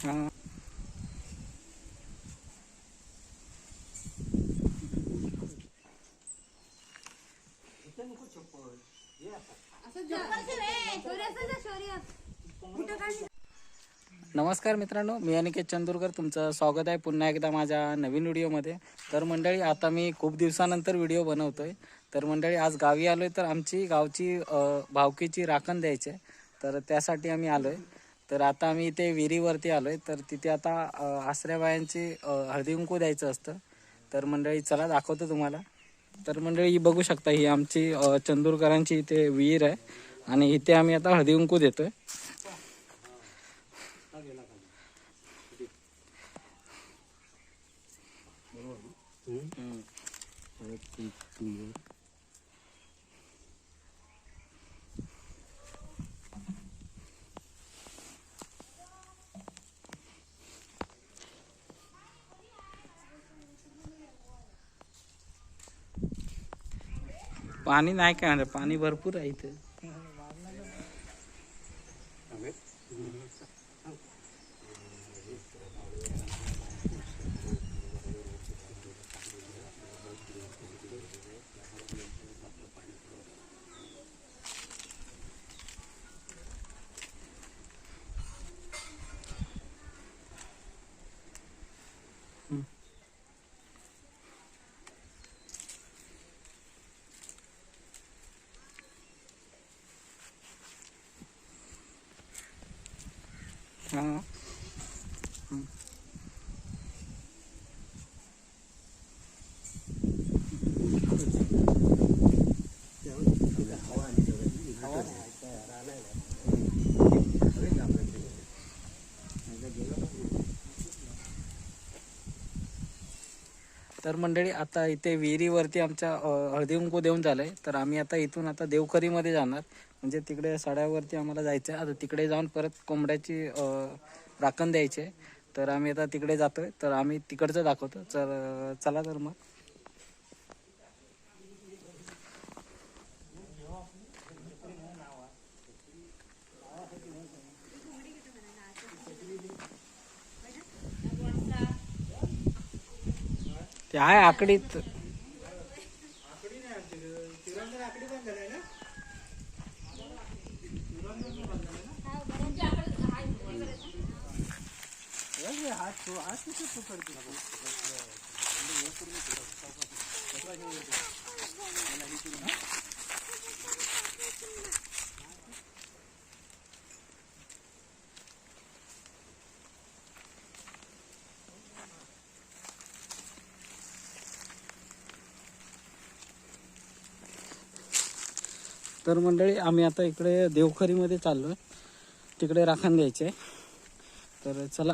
हा. नमस्कार मित्रांनो, मी अनिकेत चंदूरकर, तुमचं स्वागत आहे पुन्हा एकदा माझ्या नवीन व्हिडिओमध्ये. तर मंडळी, आता मी खूप दिवसानंतर व्हिडिओ बनवतोय. तर मंडळी, आज गावी आलोय. तर आमची गावची भावकीची राखण द्यायची आहे, तर त्यासाठी आम्ही आलोय. तर आता आम्ही इथे विहिरीवरती आलोय. तर तिथे आता आसऱ्याबायांची हळदी कुंकू द्यायचं असतं. तर मंडळी, चला दाखवतो तुम्हाला. तर मंडळी, ही बघू शकता, ही आमची चंदूरकरांची इथे विहीर आहे आणि इथे आम्ही आता हळदी कुंकू देतोय. पाणी नाही काय, पाणी भरपूर आहे इथे. हा. तर मंडळी, आता इथे विहिरीवरती आमच्या हळदी कुंकू देऊन झालंय. तर आम्ही आता इथून आता देवखरीमध्ये जाणार, म्हणजे तिकडे सड्यावरती आम्हाला जायचं आहे. आता तिकडे जाऊन परत कोंबड्याची राखण द्यायची आहे. तर आम्ही आता तिकडे जातोय. तर आम्ही तिकडचं दाखवतो. तर चला तर मग. ते आहे आकडीत. तर मंडळी, आम्ही आता इकडे देवखरीमध्ये चाललोय, तिकडे राखण द्यायचे. तर चला.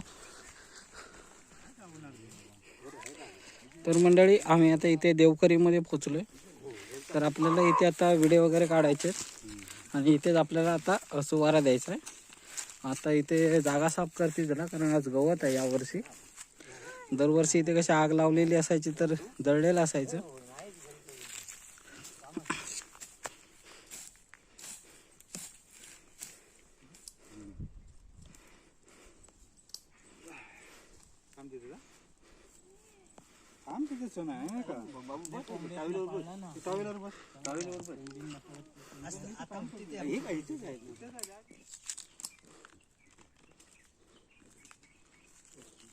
तर मंडळी, आम्ही आता इथे देवखरीमध्ये पोचलोय. तर आपल्याला इथे आता व्हिडिओ वगैरे काढायचे आणि इथेच आपल्याला आता सुवारा द्यायचा आहे. आता इथे जागा साफ करते जरा, कारण आज गवत आहे यावर्षी. दरवर्षी इथे कशी आग लावलेली असायची, तर जळलेलं असायचं.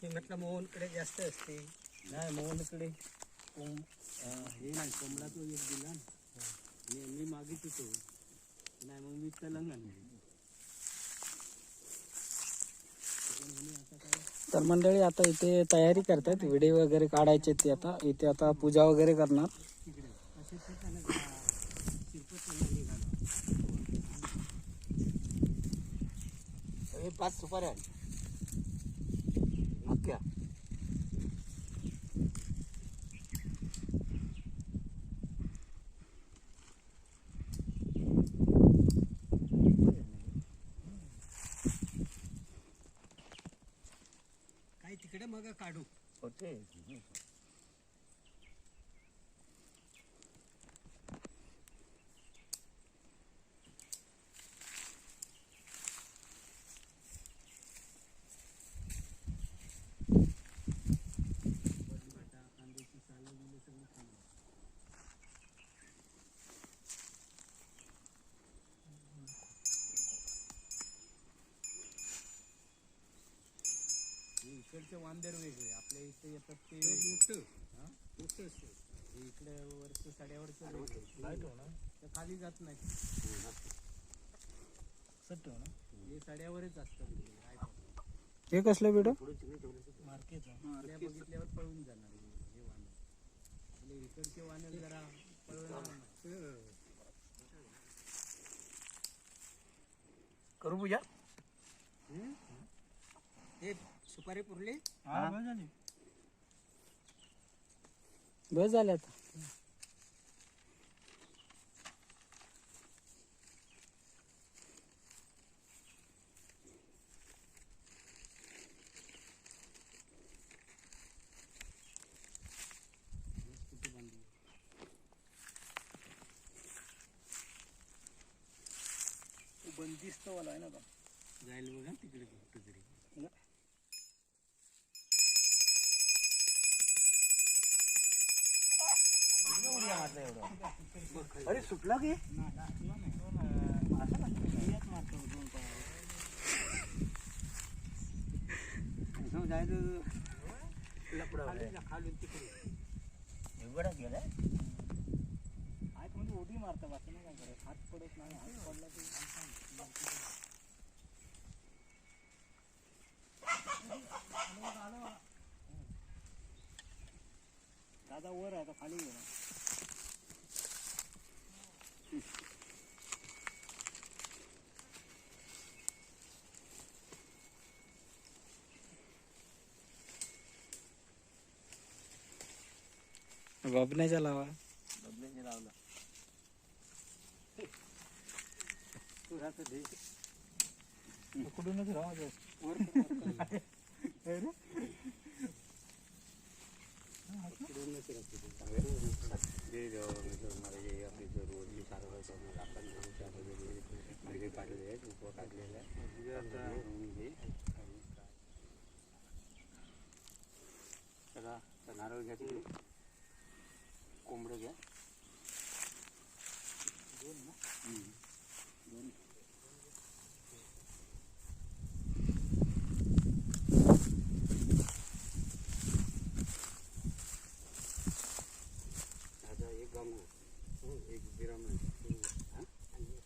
म्हटलं मोहनकडे जास्त असते. नाही, मोहनकडे हे नाही, कोंबडा तो एक दिला. मी मागित होतो, नाही मग मी तेलंगण. तर मंडळी, आता इथे तयारी करतात, व्हिडिओ वगैरे काढायचे. ते आता इथे आता पूजा वगैरे करणार. पाच सुपाऱ्या अख्ख्या. काही तिकडे मग काढू होते. इकडचे वांदेर वेगळे, आपल्या इथे येतात ते मोठं मोठं असतं. इकडे वरचं साड्यावरचं ते खाली जात नाही. हे साड्यावरच असतं. हे कसलं बेड मार्केट बघितल्यावर पळून जाणार हे वानर. आपले इकडचे वानर जरा पळवणार नाही. करू पूजा. हे सुपारी पुरली. बस झाले आता. बंदिस्त वाला आहे ना का जाईल बघा तिकडे कुठं तरी. अरे सुटला की खालून तिकडे एवढा गेलाय. हात म्हणजे उडी मारता बाकी नाही काय करत. हात पडत नाही. हात पडला की दादा वर आहे आता खाली गेला. बबण्याच्या लावा. बदलेने लावला तू राहतो दे कुठूनच राहा वर नारळ घ्या तिकडे. कोंबडं घ्या. दोन ना. दोन. राजा एक गांगू, एक बिरामण आणि एक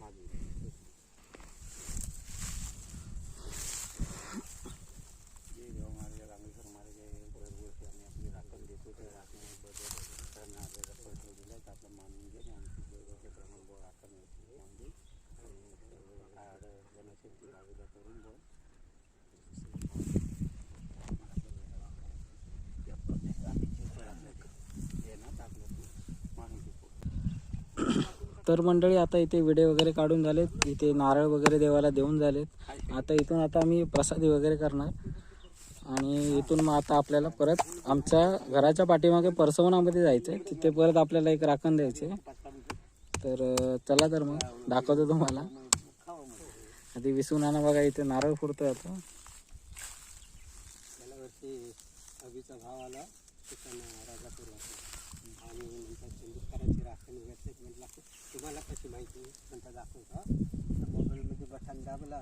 माझे जे देव महाराज रामेश्वर महाराज दरवर्षी आम्ही आपली राखण देतो. त्या राखण्याबद्दल त्यांना आपल्याला पैसे दिला तर आपलं मानून घे. आमची दरवर्षी प्रमाण बोल राखण होती काय अडचण असेल ती बाजूला करून बोल. तर मंडळी आता इथे विडे वगैरे काढून झालेत. इथे नारळ वगैरे देवाला देऊन झालेत. आता इथून आता आम्ही प्रसादी वगैरे करणार आणि इथून मग आता आपल्याला परत आमच्या घराच्या पाठीमागे परसवनामध्ये जायचं आहे. तिथे परत आपल्याला एक राखण द्यायचे. तर चला तर मग दाखवतो तुम्हाला. आधी विसू नाना बघा इथे नारळ फुटतोय आता. गेल्या वर्षी अभिचा भाव आला त्यांना राजापूर आणि नंतर सिंधुदुर्गाची राखण घेतली. म्हटलं तुम्हाला कशी माहिती नंतर दाखवता. मोबाईलमध्ये बटन दाबला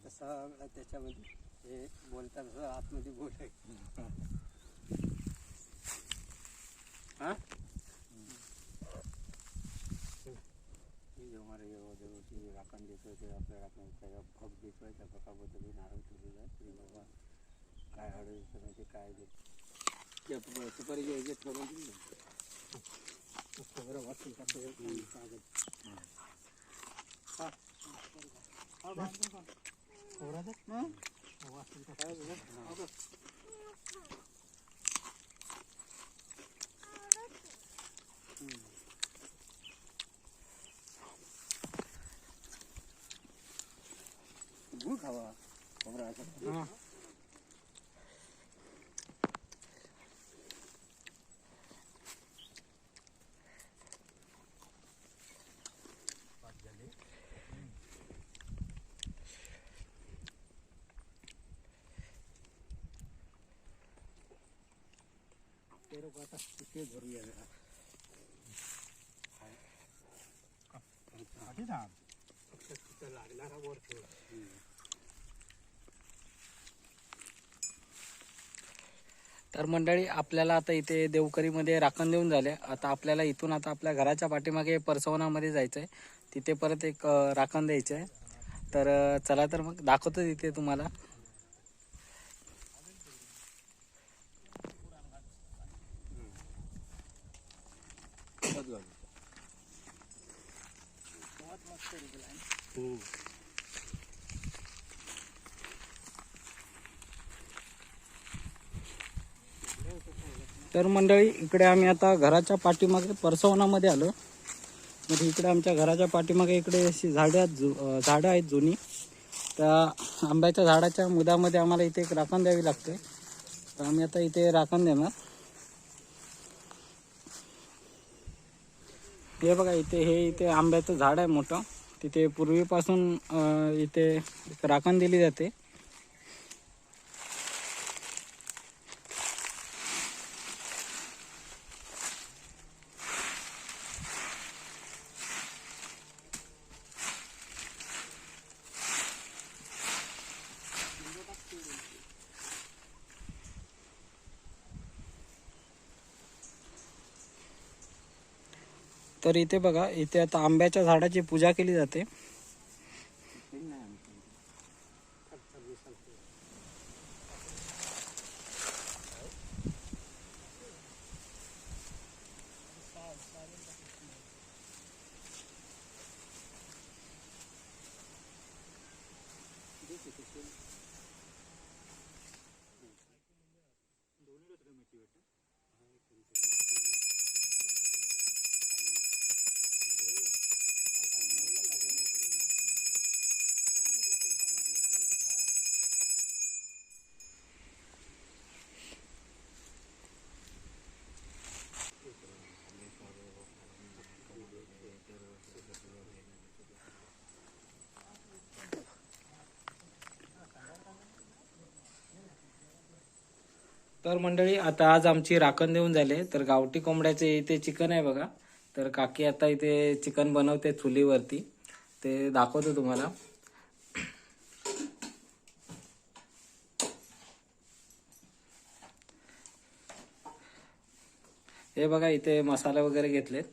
तसं त्याच्यामध्ये हे बोलतात तसं आतमध्ये बोलाय. हां देवची राखण देतोय ते आपल्या राखण त्याचा भोग देतोय. त्या भोगाबद्दल नारळ ठेवलेला आहे. तुम्ही बाबा काय अडचण ते काय देत सुपारी घ्यायचे ठेवून दिली सगळं वाचून कागद. गुळ खावा खोबरा असं. आता तिथे भरूया फक्त तिथं लागणारा वर ठेव. तर मंडळी आपल्याला आता इथे देवकरीमध्ये राखण देऊन झाले. आता आपल्याला इथून आता आपल्या घराच्या पाठीमागे परसवनामध्ये जायचं आहे. तिथे परत एक राखण द्यायचं आहे. तर चला तर मग दाखवतो तिथे तुम्हाला. तर मंडळी इकडे आम्ही आता घराच्या पाठीमागे परसवनामध्ये आलो. म्हणजे इकडे आमच्या घराच्या पाठीमागे इकडे अशी झाडं आहेत जुनी. त्या आंब्याच्या झाडाच्या मुदामध्ये आम्हाला इथे एक राखण द्यावी लागते. तर आम्ही आता इथे राखण देणार. हे बघा इथे आंब्याचं झाड आहे मोठं. तिथे पूर्वीपासून इथे एक राखण दिली जाते. तर इथे बघा इथे आता आंब्याच्या झाडाची पूजा केली जाते. तर मंडळी आता आज आमची राखण देऊन झाले. तर गावठी कोंबड्याचे इथे चिकन आहे बघा. तर काकी आता इथे चिकन बनवते चुलीवरती. ते दाखवतो तुम्हाला. हे बघा इथे मसाले वगैरे घेतलेत.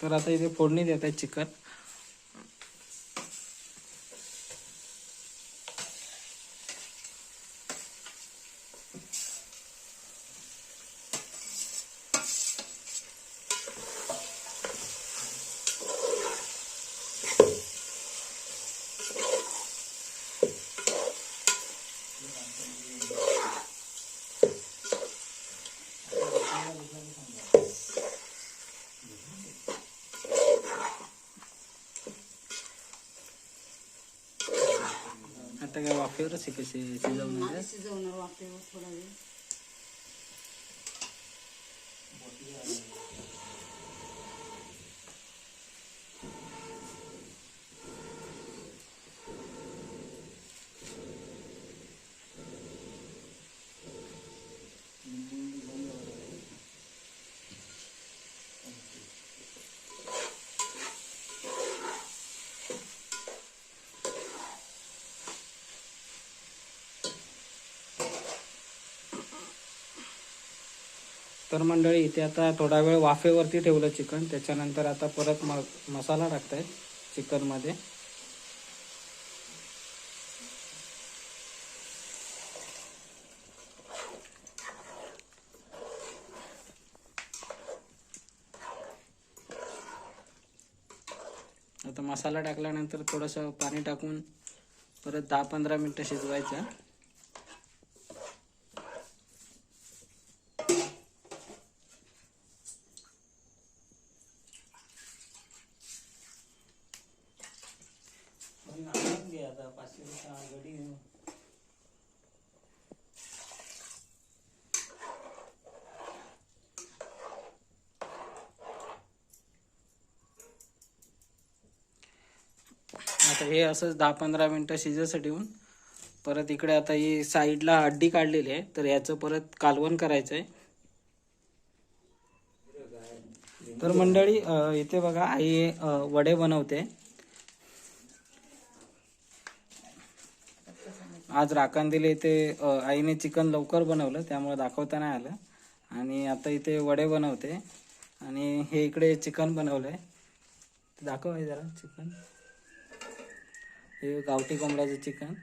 तर आता इथे फोडणी देत आहे चिकन. आता काय वाफेवरच आहे कसे शिजवणार. शिजवणार वाफेवर थोडा वेळ. तर मंडळी इथे आता थोडा वेळ वाफेवरती ठेवलं चिकन. त्याच्यानंतर आता परत मसाला टाकतायत चिकन मध्ये. आता मसाला टाकल्यानंतर थोडंसं पाणी टाकून परत 10-15 मिनटं शिजवायचं. आता 500 गडी आता हे असंच 10-15 मिनटं शिजायसाठी ठेवून परत इकडे आता ही साईडला हड्डी काढलेली आहे, तर याचं परत कालवण करायचं आहे. तर मंडळी इथे बघा आई वडे बनवते. आज राखण दिले इथे आईने चिकन लवकर बनवलं त्यामुळे दाखवता नाही आलं. आणि आता इथे वडे बनवते आणि हे इकडे चिकन बनवलंय. दाखव आहे जरा चिकन. हे गावठी कोंबड्याचं चिकन.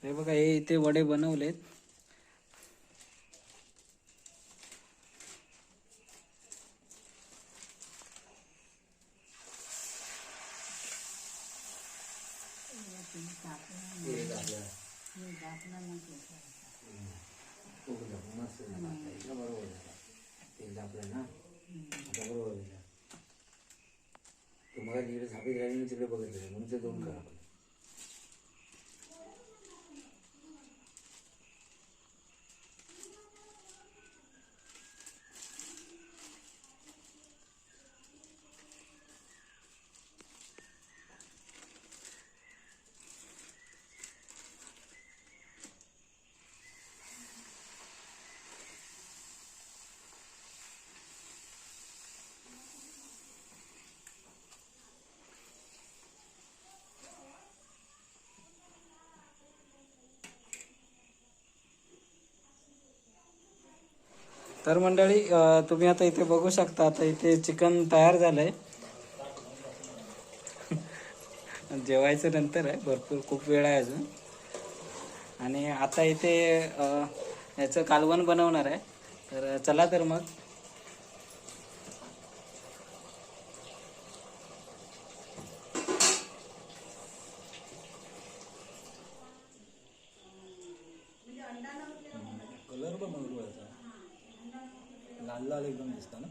हे बघा हे इथे वडे बनवलेत. तुम्हाला तिकडे झापीत राहिली तिकडे बघितलं म्हणून ते 2 करा. तर मंडळी तुम्ही आता इथे बघू शकता. आता इथे चिकन तयार झालंय. जेवायचं नंतर आहे, भरपूर खूप वेळ आहे अजून. आणि आता इथे याचं कालवण बनवणार आहे. तर चला तर मग. कलर पण भरपूर याचा लाल लाल एकदम दिसतं ना.